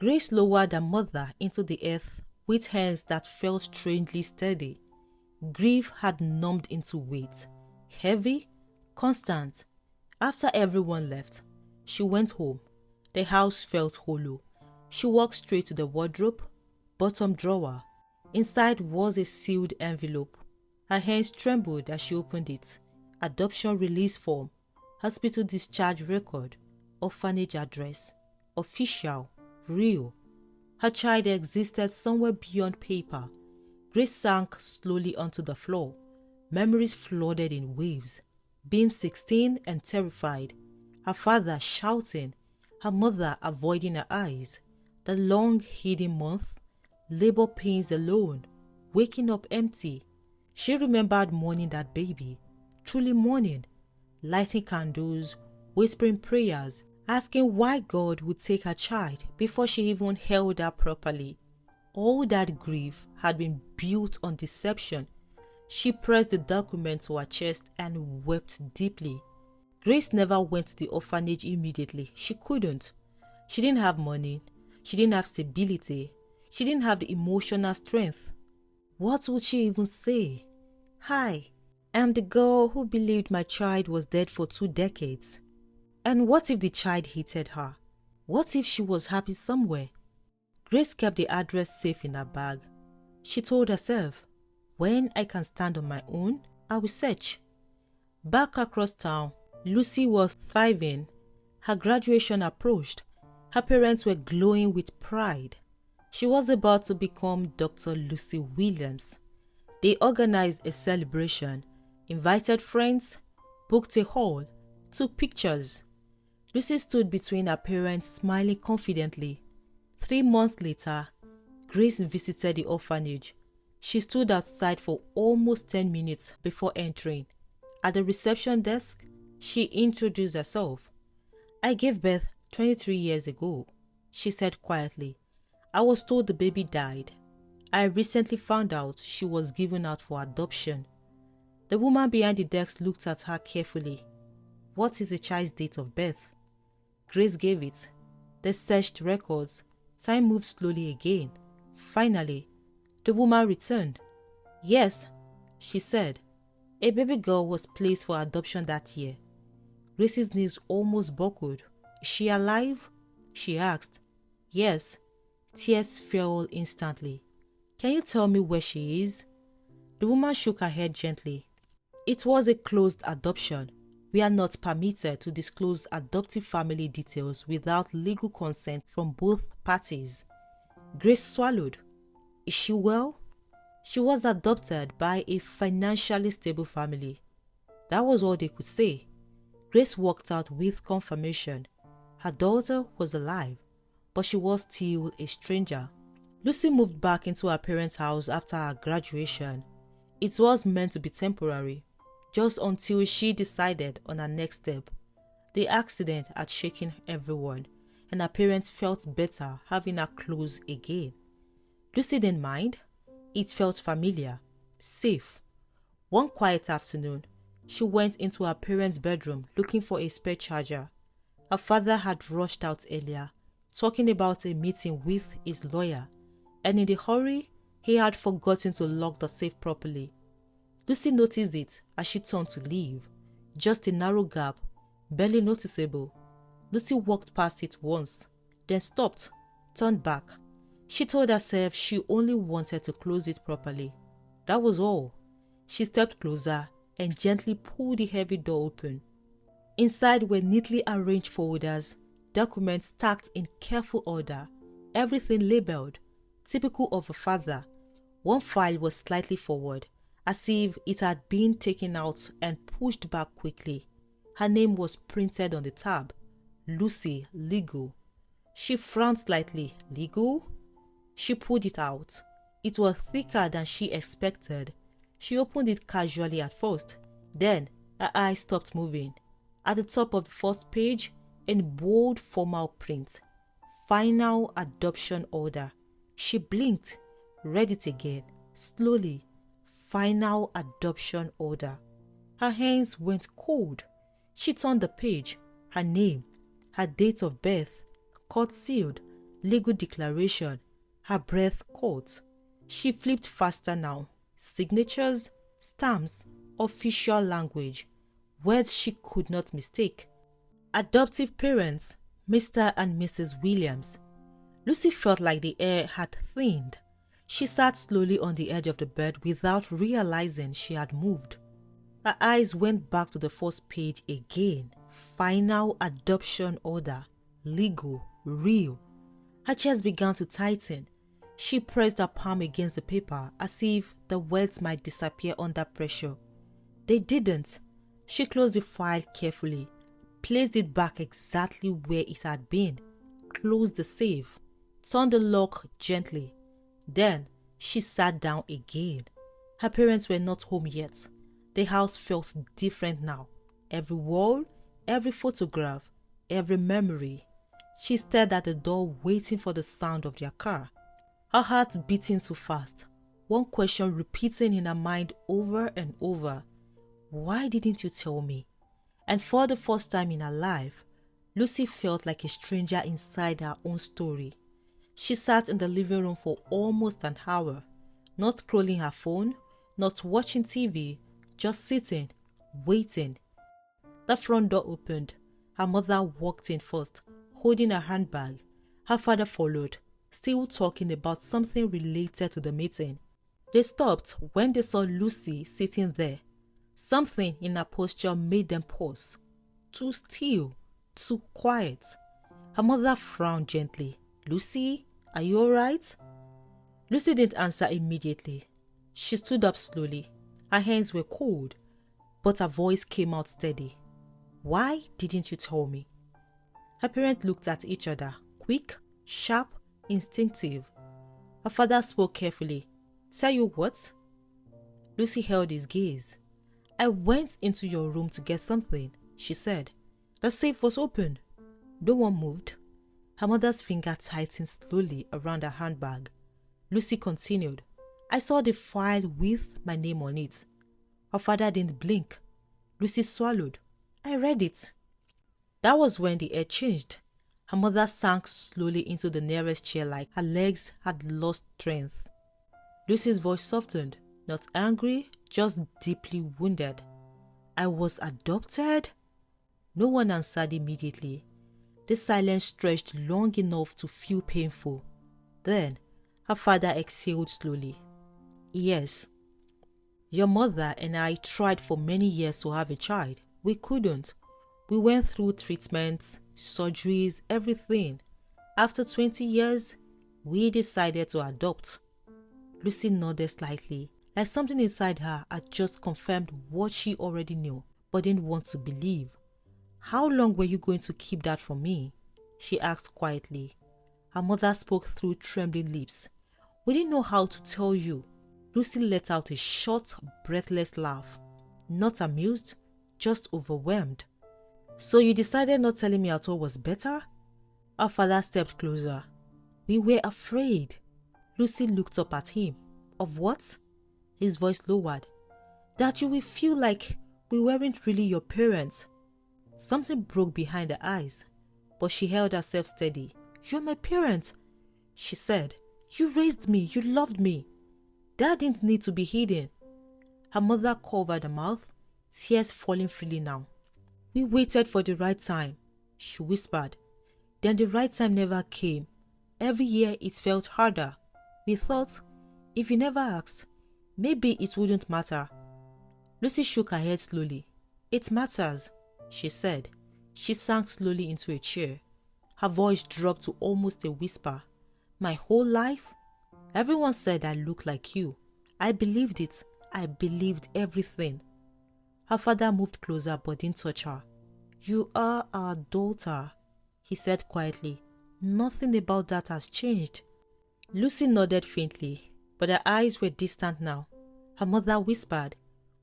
Grace lowered her mother into the earth with hands that felt strangely steady. Grief had numbed into weight, heavy, constant. After everyone left, she went home. The house felt hollow. She walked straight to the wardrobe, bottom drawer. Inside was a sealed envelope. Her hands trembled as she opened it. Adoption release form, hospital discharge record, orphanage address, official, real. Her child existed somewhere beyond paper. Grace sank slowly onto the floor. Memories flooded in waves. Being 16 and terrified. Her father shouting. Her mother avoiding her eyes. The long hidden month. Labor pains alone. Waking up empty. She remembered mourning that baby. Truly mourning. Lighting candles. Whispering prayers. Asking why God would take her child before she even held her properly. All that grief had been built on deception. She pressed the document to her chest and wept deeply. Grace never went to the orphanage immediately. She couldn't. She didn't have money. She didn't have stability. She didn't have the emotional strength. What would she even say? Hi, I'm the girl who believed my child was dead for 2 decades. And what if the child hated her? What if she was happy somewhere? Grace kept the address safe in her bag. She told herself, when I can stand on my own, I will search. Back across town, Lucy was thriving. Her graduation approached. Her parents were glowing with pride. She was about to become Dr. Lucy Williams. They organized a celebration, invited friends, booked a hall, took pictures. Lucy stood between her parents, smiling confidently. 3 months later, Grace visited the orphanage. She stood outside for almost 10 minutes before entering. At the reception desk, she introduced herself. I gave birth 23 years ago, she said quietly. I was told the baby died. I recently found out she was given out for adoption. The woman behind the desk looked at her carefully. What is the child's date of birth? Grace gave it. They searched records. Time moved slowly again. Finally, the woman returned. Yes, she said. A baby girl was placed for adoption that year. Grace's knees almost buckled. Is she alive? She asked. Yes. Tears fell instantly. Can you tell me where she is? The woman shook her head gently. It was a closed adoption. We are not permitted to disclose adoptive family details without legal consent from both parties. Grace swallowed. Is she well? She was adopted by a financially stable family. That was all they could say. Grace walked out with confirmation. Her daughter was alive, but she was still a stranger. Lucy moved back into her parents' house after her graduation. It was meant to be temporary, just until she decided on her next step. The accident had shaken everyone, and her parents felt better having her close again. Lucy didn't mind. It felt familiar, safe. One quiet afternoon, she went into her parents' bedroom looking for a spare charger. Her father had rushed out earlier, talking about a meeting with his lawyer, and in the hurry, he had forgotten to lock the safe properly. Lucy noticed it as she turned to leave. Just a narrow gap, barely noticeable. Lucy walked past it once, then stopped, turned back. She told herself she only wanted to close it properly. That was all. She stepped closer and gently pulled the heavy door open. Inside were neatly arranged folders, documents stacked in careful order, everything labeled, typical of a father. One file was slightly forward, as if it had been taken out and pushed back quickly. Her name was printed on the tab, Lucy, legal. She frowned slightly. Legal? She pulled it out. It was thicker than she expected. She opened it casually at first. Then, her eyes stopped moving. At the top of the first page, in bold formal print, Final Adoption Order. She blinked, read it again, slowly. Final Adoption Order. Her hands went cold. She turned the page. Her name, her date of birth, court sealed, legal declaration. Her breath caught. She flipped faster now. Signatures, stamps, official language, words she could not mistake. Adoptive parents, Mr. and Mrs. Williams. Lucy felt like the air had thinned. She sat slowly on the edge of the bed without realizing she had moved. Her eyes went back to the first page again. Final adoption order. Legal. Real. Her chest began to tighten. She pressed her palm against the paper as if the words might disappear under pressure. They didn't. She closed the file carefully, placed it back exactly where it had been, closed the safe, turned the lock gently. Then she sat down again. Her parents were not home yet. The house felt different now. Every wall, every photograph, every memory. She stared at the door waiting for the sound of their car. Her heart beating too fast. One question repeating in her mind over and over. Why didn't you tell me? And for the first time in her life, Lucy felt like a stranger inside her own story. She sat in the living room for almost an hour, not scrolling her phone, not watching TV, just sitting, waiting. The front door opened. Her mother walked in first, holding her handbag. Her father followed, still talking about something related to the meeting. They stopped when they saw Lucy sitting there. Something in her posture made them pause. Too still, too quiet. Her mother frowned gently. "Lucy, are you alright?" Lucy didn't answer immediately. She stood up slowly. Her hands were cold, but her voice came out steady. "Why didn't you tell me?" Her parents looked at each other, quick, sharp, instinctive. Her father spoke carefully. "Tell you what?" Lucy held his gaze. "I went into your room to get something," she said. "The safe was open. No one moved." Her mother's finger tightened slowly around her handbag. Lucy continued. "I saw the file with my name on it." Her father didn't blink. Lucy swallowed. "I read it." That was when the air changed. Her mother sank slowly into the nearest chair like her legs had lost strength. Lucy's voice softened, not angry, just deeply wounded. "I was adopted?" No one answered immediately. The silence stretched long enough to feel painful. Then, her father exhaled slowly. "Yes. Your mother and I tried for many years to have a child. We couldn't. We went through treatments, surgeries, everything. After 20 years, we decided to adopt." Lucy nodded slightly, like something inside her had just confirmed what she already knew, but didn't want to believe. "How long were you going to keep that from me?" she asked quietly. Her mother spoke through trembling lips. "We didn't know how to tell you." Lucy let out a short, breathless laugh. Not amused, just overwhelmed. "So you decided not telling me at all was better?" Her father stepped closer. "We were afraid." Lucy looked up at him. "Of what?" His voice lowered. "That you will feel like we weren't really your parents." Something broke behind her eyes, but she held herself steady. "You're my parents," she said. "You raised me, you loved me. That didn't need to be hidden." Her mother covered her mouth, tears falling freely now. "We waited for the right time," she whispered. "Then the right time never came. Every year it felt harder. We thought, if you never asked, maybe it wouldn't matter." Lucy shook her head slowly. "It matters," she said. She sank slowly into a chair. Her voice dropped to almost a whisper. "My whole life? Everyone said I looked like you. I believed it. I believed everything." Her father moved closer but didn't touch her. "You are our daughter," he said quietly. "Nothing about that has changed." Lucy nodded faintly, but her eyes were distant now. Her mother whispered,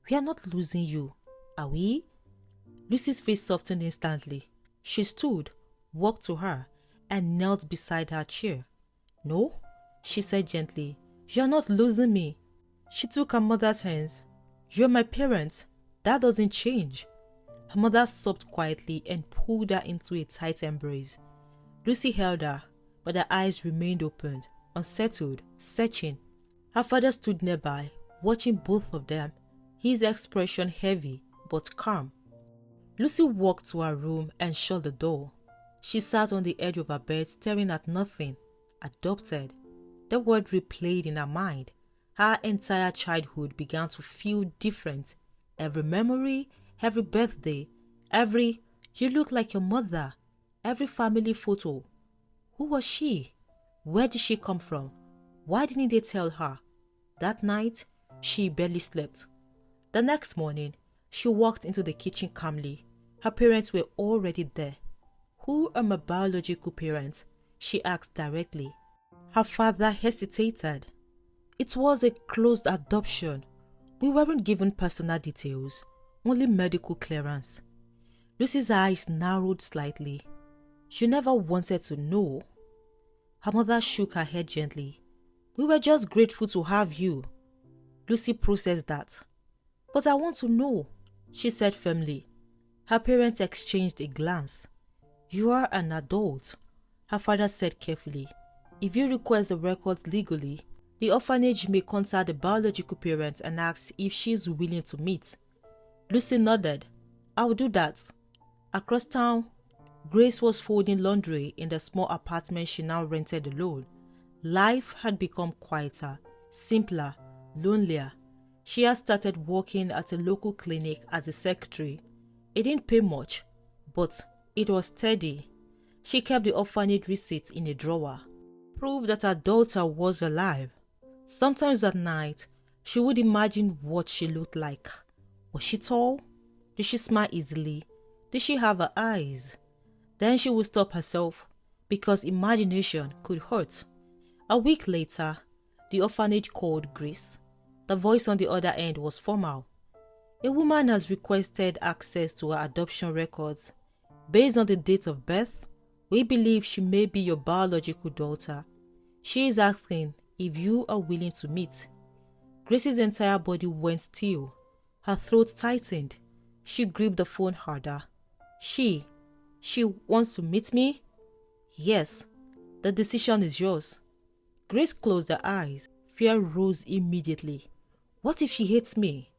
"We are not losing you, are we?" Lucy's face softened instantly. She stood, walked to her, and knelt beside her chair. "No," she said gently. "You're not losing me." She took her mother's hands. "You're my parents. That doesn't change." Her mother sobbed quietly and pulled her into a tight embrace. Lucy held her. but her eyes remained open, unsettled, searching. Her father stood nearby, watching both of them, his expression heavy but calm. Lucy walked to her room and shut the door. She sat on the edge of her bed staring at nothing. Adopted. The word replayed in her mind. Her entire childhood began to feel different. Every memory, every birthday, every "you look like your mother," every family photo. Who was she? Where did she come from? Why didn't they tell her? That night, she barely slept. The next morning, she walked into the kitchen calmly. Her parents were already there. "Who are my biological parents?" she asked directly. Her father hesitated. It was a closed adoption. We weren't given personal details, only medical clearance. Lucy's eyes narrowed slightly. "You never wanted to know?" Her mother shook her head gently. "We were just grateful to have you." Lucy processed that. "But I want to know," she said firmly. Her parents exchanged a glance. "You are an adult," her father said carefully. "If you request the records legally, the orphanage may contact the biological parent and ask if she is willing to meet." Lucy nodded. "I will do that." Across town, Grace was folding laundry in the small apartment she now rented alone. Life had become quieter, simpler, lonelier. She had started working at a local clinic as a secretary. It didn't pay much, but it was steady. She kept the orphanage receipt in a drawer, proof that her daughter was alive. Sometimes at night, she would imagine what she looked like. Was she tall? Did she smile easily? Did she have her eyes? Then she would stop herself, because imagination could hurt. A week later, the orphanage called Grace. The voice on the other end was formal. "A woman has requested access to her adoption records. Based on the date of birth, we believe she may be your biological daughter. She is asking if you are willing to meet." Grace's entire body went still. Her throat tightened. She gripped the phone harder. She wants to meet me?" "Yes, the decision is yours." Grace closed her eyes. Fear rose immediately. What if she hates me?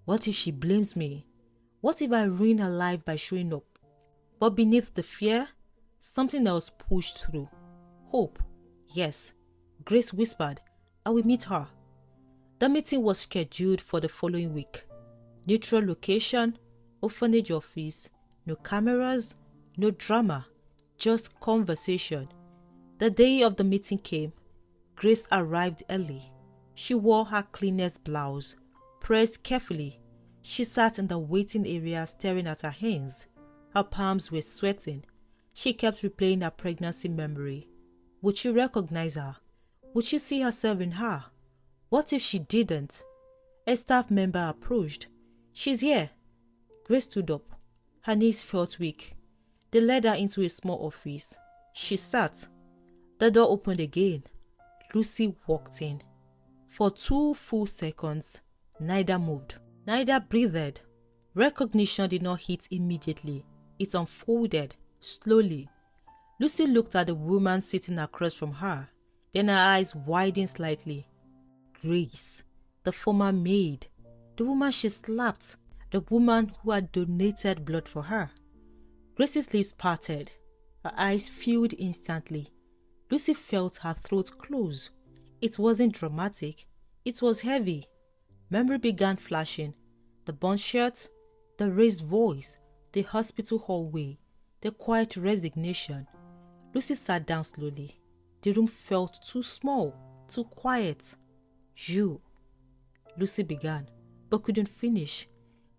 What if she blames me? What if I ruin her life by showing up? But beneath the fear, something else pushed through. Hope. Yes, Grace whispered, "I will meet her." The meeting was scheduled for the following week. Neutral location, orphanage office, no cameras, no drama, just conversation. The day of the meeting came. Grace arrived early. She wore her cleanest blouse, pressed carefully. She sat in the waiting area staring at her hands. Her palms were sweating. She kept replaying her pregnancy memory. Would she recognize her? Would she see herself in her? What if she didn't? A staff member approached. "She's here." Grace stood up. Her knees felt weak. They led her into a small office. She sat. The door opened again. Lucy walked in. For 2 full seconds, neither moved. Neither breathed. Recognition did not hit immediately. It unfolded, slowly. Lucy looked at the woman sitting across from her. Then her eyes widened slightly. Grace, the former maid, the woman she slapped, the woman who had donated blood for her. Grace's lips parted. Her eyes filled instantly. Lucy felt her throat close. It wasn't dramatic. It was heavy. Memory began flashing. The burnt shirt, the raised voice, the hospital hallway, the quiet resignation. Lucy sat down slowly. The room felt too small, too quiet. "You," Lucy began, but couldn't finish.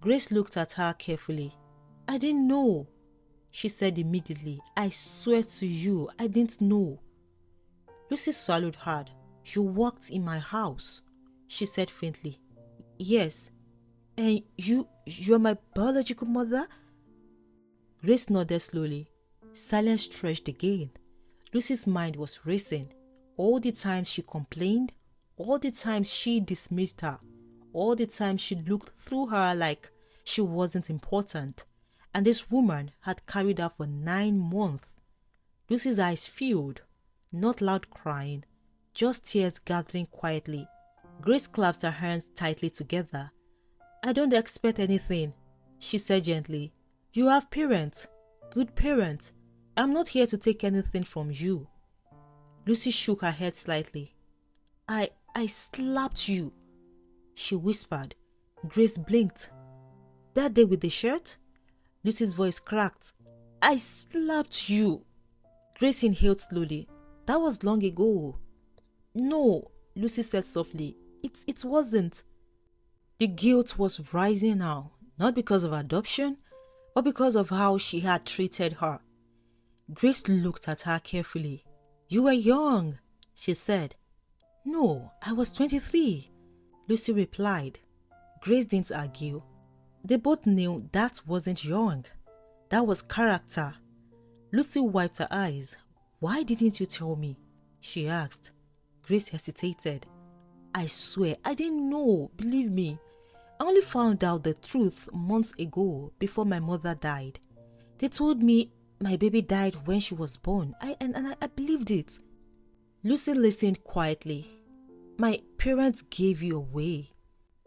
Grace looked at her carefully. "I didn't know," she said immediately. "I swear to you, I didn't know." Lucy swallowed hard. "You worked in my house," she said faintly. "Yes. And you're my biological mother?" Grace nodded slowly. Silence stretched again. Lucy's mind was racing. All the times she complained, all the times she dismissed her, all the times she looked through her like she wasn't important. And this woman had carried her for 9 months. Lucy's eyes filled. Not loud crying, just tears gathering quietly. Grace clasped her hands tightly together. "I don't expect anything," she said gently. "You have parents, good parents. I'm not here to take anything from you." Lucy shook her head slightly. I slapped you," she whispered. Grace blinked. "That day with the shirt?" Lucy's voice cracked. "I slapped you." Grace inhaled slowly. "That was long ago." "No," Lucy said softly. It wasn't." The guilt was rising now, not because of adoption, but because of how she had treated her. Grace looked at her carefully. "You were young," she said. "No, I was 23, Lucy replied. Grace didn't argue. They both knew that wasn't young. That was character. Lucy wiped her eyes. "Why didn't you tell me?" she asked. Grace hesitated. "I swear, I didn't know, believe me. I only found out the truth months ago, before my mother died. They told me my baby died when she was born. I believed it." Lucy listened quietly. "My parents gave you away,"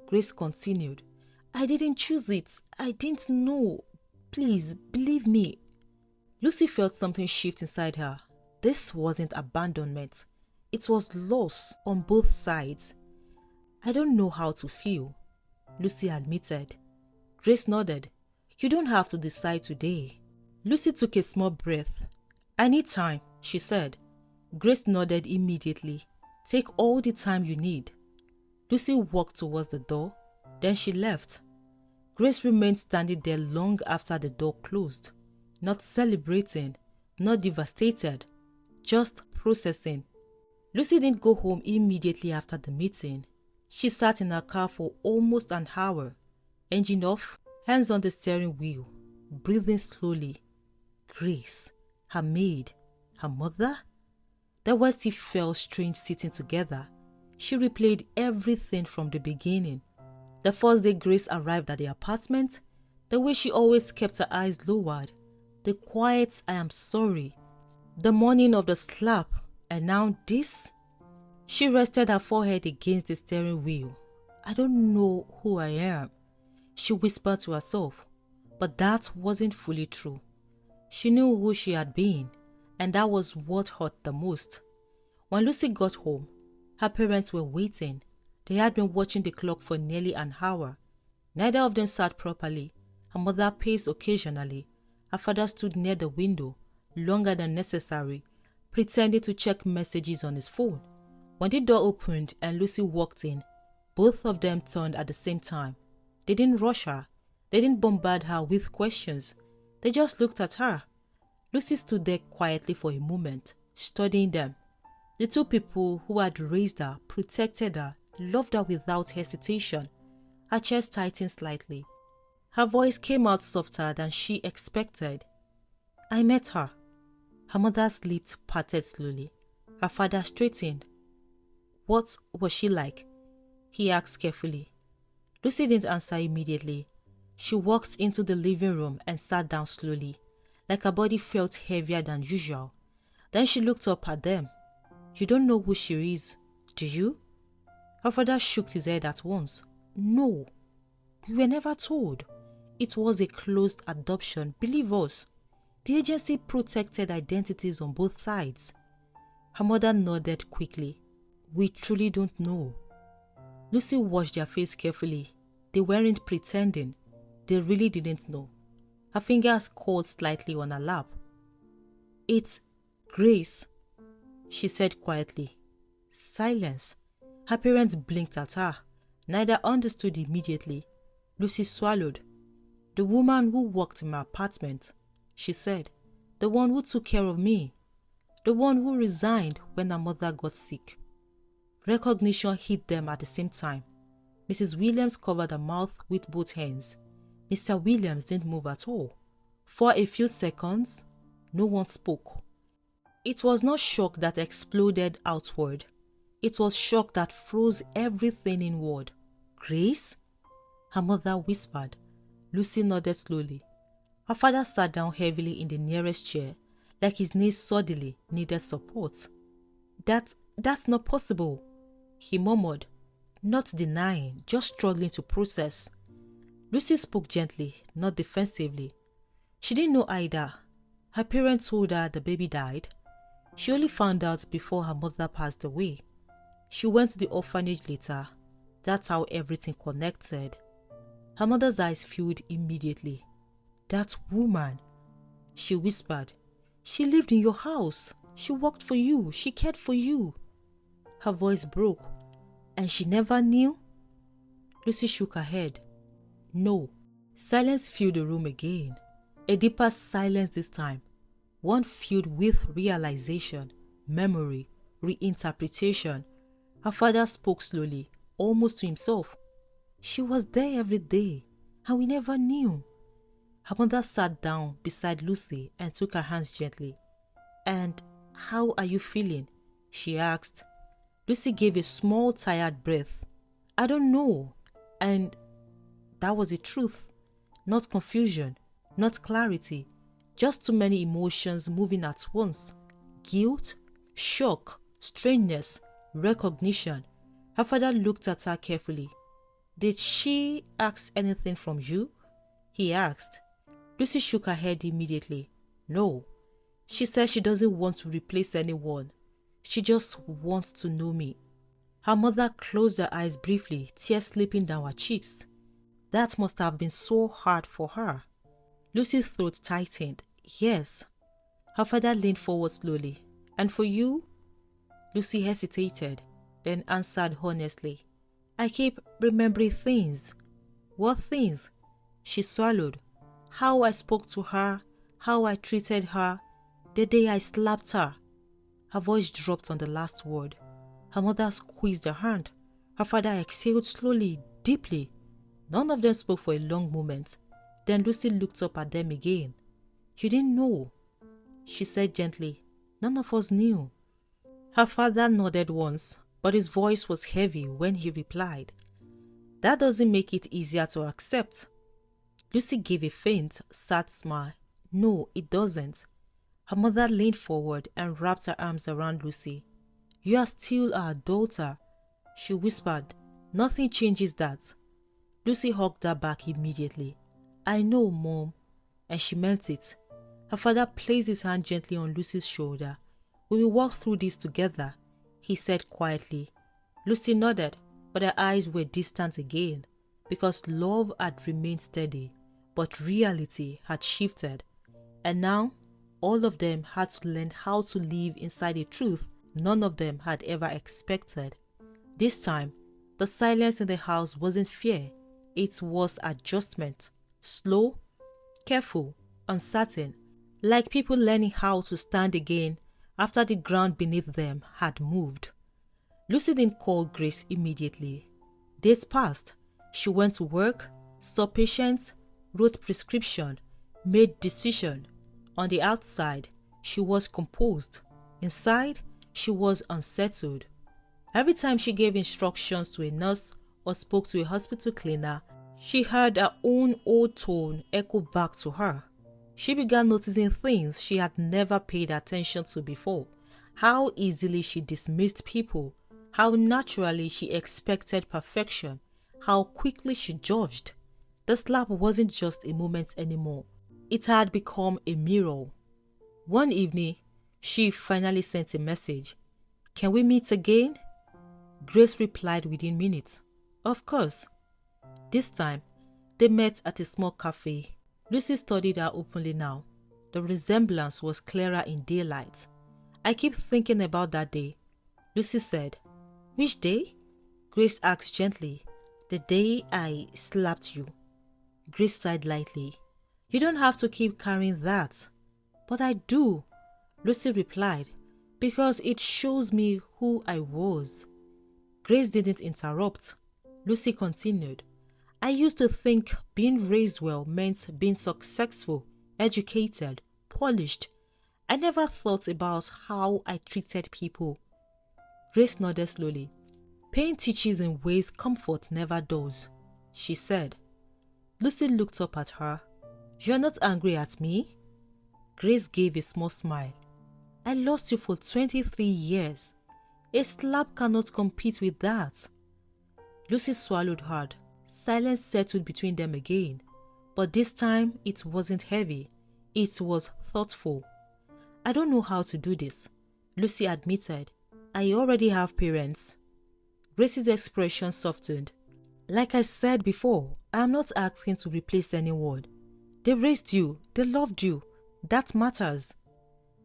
Grace continued. "I didn't choose it. I didn't know. Please, believe me." Lucy felt something shift inside her. This wasn't abandonment. It was loss on both sides. "I don't know how to feel," Lucy admitted. Grace nodded. "You don't have to decide today." Lucy took a small breath. "I need time," she said. Grace nodded immediately. "Take all the time you need." Lucy walked towards the door. Then she left. Grace remained standing there long after the door closed. Not celebrating, not devastated, just processing. Lucy didn't go home immediately after the meeting. She sat in her car for almost an hour, engine off, hands on the steering wheel, breathing slowly. Grace, her maid, her mother? The words still felt strange sitting together. She replayed everything from the beginning. The first day Grace arrived at the apartment, the way she always kept her eyes lowered, the quiet "I am sorry," the morning of the slap, and now this. She rested her forehead against the steering wheel. "I don't know who I am," she whispered to herself. But that wasn't fully true. She knew who she had been, and that was what hurt the most. When Lucy got home, her parents were waiting. They had been watching the clock for nearly an hour. Neither of them sat properly. Her mother paced occasionally. Her father stood near the window, longer than necessary, pretending to check messages on his phone. When the door opened and Lucy walked in, both of them turned at the same time. They didn't rush her. They didn't bombard her with questions. They just looked at her. Lucy stood there quietly for a moment, studying them. The two people who had raised her, protected her, loved her without hesitation. Her chest tightened slightly. Her voice came out softer than she expected. "I met her." Her mother's lips parted slowly. Her father straightened. "What was she like?" he asked carefully. Lucy didn't answer immediately. She walked into the living room and sat down slowly, like her body felt heavier than usual. Then she looked up at them. "You don't know who she is, do you?" Her father shook his head at once. "No, we were never told. It was a closed adoption, believe us. The agency protected identities on both sides." Her mother nodded quickly. "We truly don't know." Lucy watched their face carefully. They weren't pretending. They really didn't know. Her fingers curled slightly on her lap. "It's Grace," she said quietly. Silence. Her parents blinked at her. Neither understood immediately. Lucy swallowed. "The woman who worked in my apartment," she said. "The one who took care of me. The one who resigned when her mother got sick." Recognition hit them at the same time. Mrs. Williams covered her mouth with both hands. Mr. Williams didn't move at all. For a few seconds, no one spoke. It was not shock that exploded outward. It was shock that froze everything inward. "Grace?" her mother whispered. Lucy nodded slowly. Her father sat down heavily in the nearest chair, like his knees suddenly needed support. That's not possible, he murmured, not denying, just struggling to process. Lucy spoke gently, not defensively. She didn't know either. Her parents told her the baby died. She only found out before her mother passed away. She went to the orphanage later. That's how everything connected. Her mother's eyes filled immediately. That woman, she whispered. She lived in your house. She worked for you. She cared for you. Her voice broke. And she never knew? Lucy shook her head. No. Silence filled the room again. A deeper silence this time. One filled with realization, memory, reinterpretation. Her father spoke slowly, almost to himself. She was there every day, and we never knew. Her mother sat down beside Lucy and took her hands gently. And how are you feeling? She asked. Lucy gave a small, tired breath. I don't know. And that was the truth. Not confusion, not clarity. Just too many emotions moving at once. Guilt, shock, strangeness, recognition. Her father looked at her carefully. Did she ask anything from you? He asked. Lucy shook her head immediately. No. She said she doesn't want to replace anyone. She just wants to know me. Her mother closed her eyes briefly, tears slipping down her cheeks. That must have been so hard for her. Lucy's throat tightened. Yes. Her father leaned forward slowly. And for you? Lucy hesitated, then answered honestly. I keep remembering things. What things? She swallowed. How I spoke to her, how I treated her, the day I slapped her. Her voice dropped on the last word. Her mother squeezed her hand. Her father exhaled slowly, deeply. None of them spoke for a long moment. Then Lucy looked up at them again. You didn't know, she said gently. None of us knew. Her father nodded once, but his voice was heavy when he replied. That doesn't make it easier to accept. Lucy gave a faint, sad smile. No, it doesn't. Her mother leaned forward and wrapped her arms around Lucy. You are still our daughter, she whispered. Nothing changes that. Lucy hugged her back immediately. I know, Mom. And she meant it. Her father placed his hand gently on Lucy's shoulder. We will walk through this together, he said quietly. Lucy nodded, but her eyes were distant again, because love had remained steady, but reality had shifted. And now, all of them had to learn how to live inside a truth none of them had ever expected. This time, the silence in the house wasn't fear, it was adjustment. Slow, careful, uncertain, like people learning how to stand again after the ground beneath them had moved. Lucy didn't call Grace immediately. Days passed. She went to work, saw patients, wrote prescription, made decision. On the outside, she was composed. Inside, she was unsettled. Every time she gave instructions to a nurse or spoke to a hospital cleaner, she heard her own old tone echo back to her. She began noticing things she had never paid attention to before. How easily she dismissed people, how naturally she expected perfection, how quickly she judged. The slap wasn't just a moment anymore. It had become a mirror. One evening, she finally sent a message. Can we meet again? Grace replied within minutes. Of course. This time, they met at a small cafe. Lucy studied her openly now. The resemblance was clearer in daylight. I keep thinking about that day, Lucy said. Which day? Grace asked gently. The day I slapped you. Grace sighed lightly. You don't have to keep carrying that. But I do, Lucy replied, because it shows me who I was. Grace didn't interrupt. Lucy continued. I used to think being raised well meant being successful, educated, polished. I never thought about how I treated people. Grace nodded slowly. Pain teaches in ways comfort never does, she said. Lucy looked up at her. You're not angry at me? Grace gave a small smile. I lost you for 23 years. A slap cannot compete with that. Lucy swallowed hard. Silence settled between them again. But this time it wasn't heavy. It was thoughtful. I don't know how to do this, Lucy admitted. I already have parents. Grace's expression softened. Like I said before, I am not asking to replace anyone. They raised you. They loved you. That matters.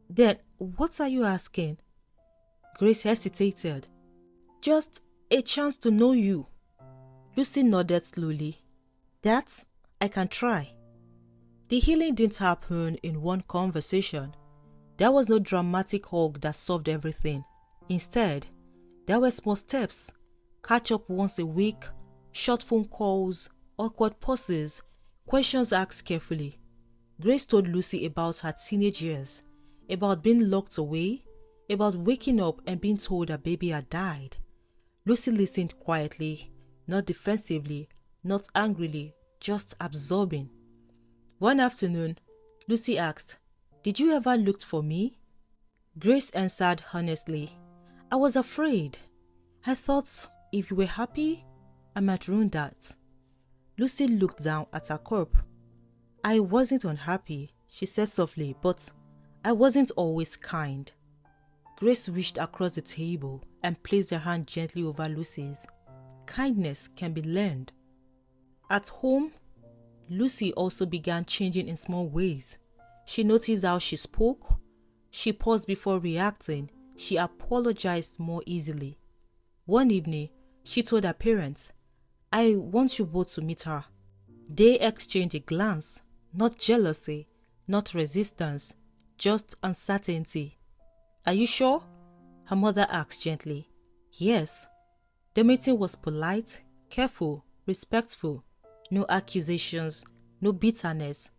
Then, what are you asking? Grace hesitated. Just a chance to know you. Lucy nodded slowly. That I can try. The healing didn't happen in one conversation. There was no dramatic hug that solved everything. Instead, there were small steps. Catch up once a week, short phone calls, awkward pauses, questions asked carefully. Grace told Lucy about her teenage years, about being locked away, about waking up and being told her baby had died. Lucy listened quietly, not defensively, not angrily, just absorbing. One afternoon, Lucy asked, "Did you ever look for me?" Grace answered honestly, "I was afraid. I thought if you were happy, I might ruin that." Lucy looked down at her cup. "I wasn't unhappy," she said softly, "but I wasn't always kind." Grace reached across the table and placed her hand gently over Lucy's. Kindness can be learned. At home, Lucy also began changing in small ways. She noticed how she spoke. She paused before reacting. She apologized more easily. One evening, she told her parents, "I want you both to meet her." They exchanged a glance, not jealousy, not resistance, just uncertainty. "Are you sure?" her mother asked gently. "Yes." The meeting was polite, careful, respectful. No accusations, no bitterness.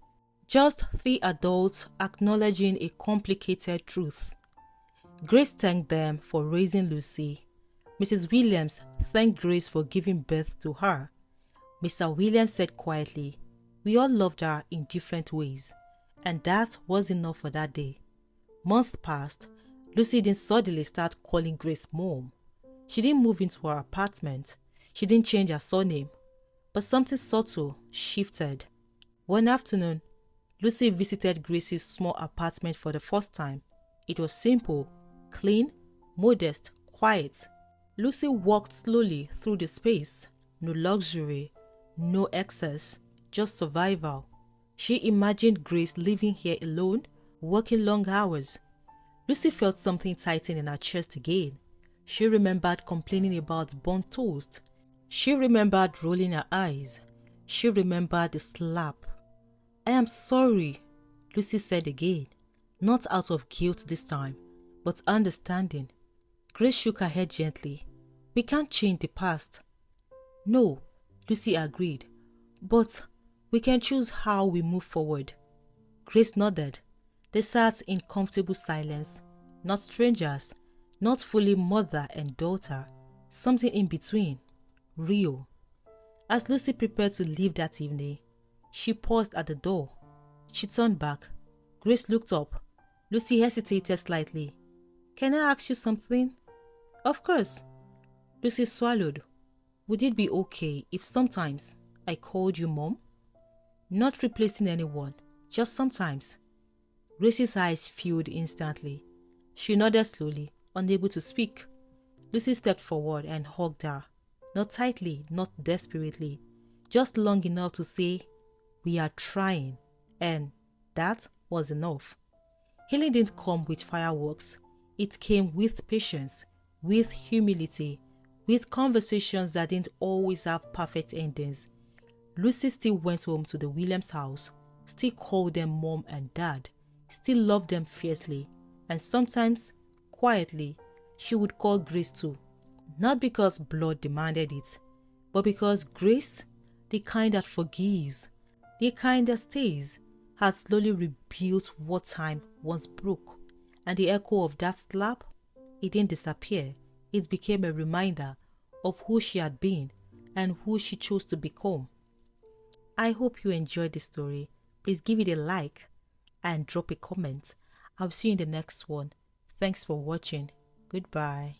Just three adults acknowledging a complicated truth. Grace thanked them for raising Lucy. Mrs. Williams thanked Grace for giving birth to her. Mr. Williams said quietly, "We all loved her in different ways." And that was enough for that day. Months passed. Lucy didn't suddenly start calling Grace Mom. She didn't move into her apartment. She didn't change her surname. But something subtle shifted. One afternoon, Lucy visited Grace's small apartment for the first time. It was simple, clean, modest, quiet. Lucy walked slowly through the space. No luxury, no excess, just survival. She imagined Grace living here alone, working long hours. Lucy felt something tighten in her chest again. She remembered complaining about burnt toast. She remembered rolling her eyes. She remembered the slap. "I am sorry," Lucy said again, not out of guilt this time, but understanding. Grace shook her head gently. "We can't change the past." "No," Lucy agreed, "but we can choose how we move forward." Grace nodded. They sat in comfortable silence, not strangers, not fully mother and daughter, something in between. Real. As Lucy prepared to leave that evening, she paused at the door. She turned back. Grace looked up. Lucy hesitated slightly. "Can I ask you something?" "Of course." Lucy swallowed. "Would it be okay if sometimes I called you Mom?" "Not replacing anyone, just sometimes." Grace's eyes filled instantly. She nodded slowly, unable to speak. Lucy stepped forward and hugged her. Not tightly, not desperately, just long enough to say, "We are trying." And that was enough. Healing didn't come with fireworks. It came with patience, with humility, with conversations that didn't always have perfect endings. Lucy still went home to the Williams house, still called them Mom and Dad, still loved them fiercely, and sometimes, quietly, she would call Grace too. Not because blood demanded it, but because Grace, the kind that forgives, the kind that stays, had slowly rebuilt what time once broke. And the echo of that slap, it didn't disappear. It became a reminder of who she had been and who she chose to become. I hope you enjoyed the story. Please give it a like and drop a comment. I'll see you in the next one. Thanks for watching. Goodbye.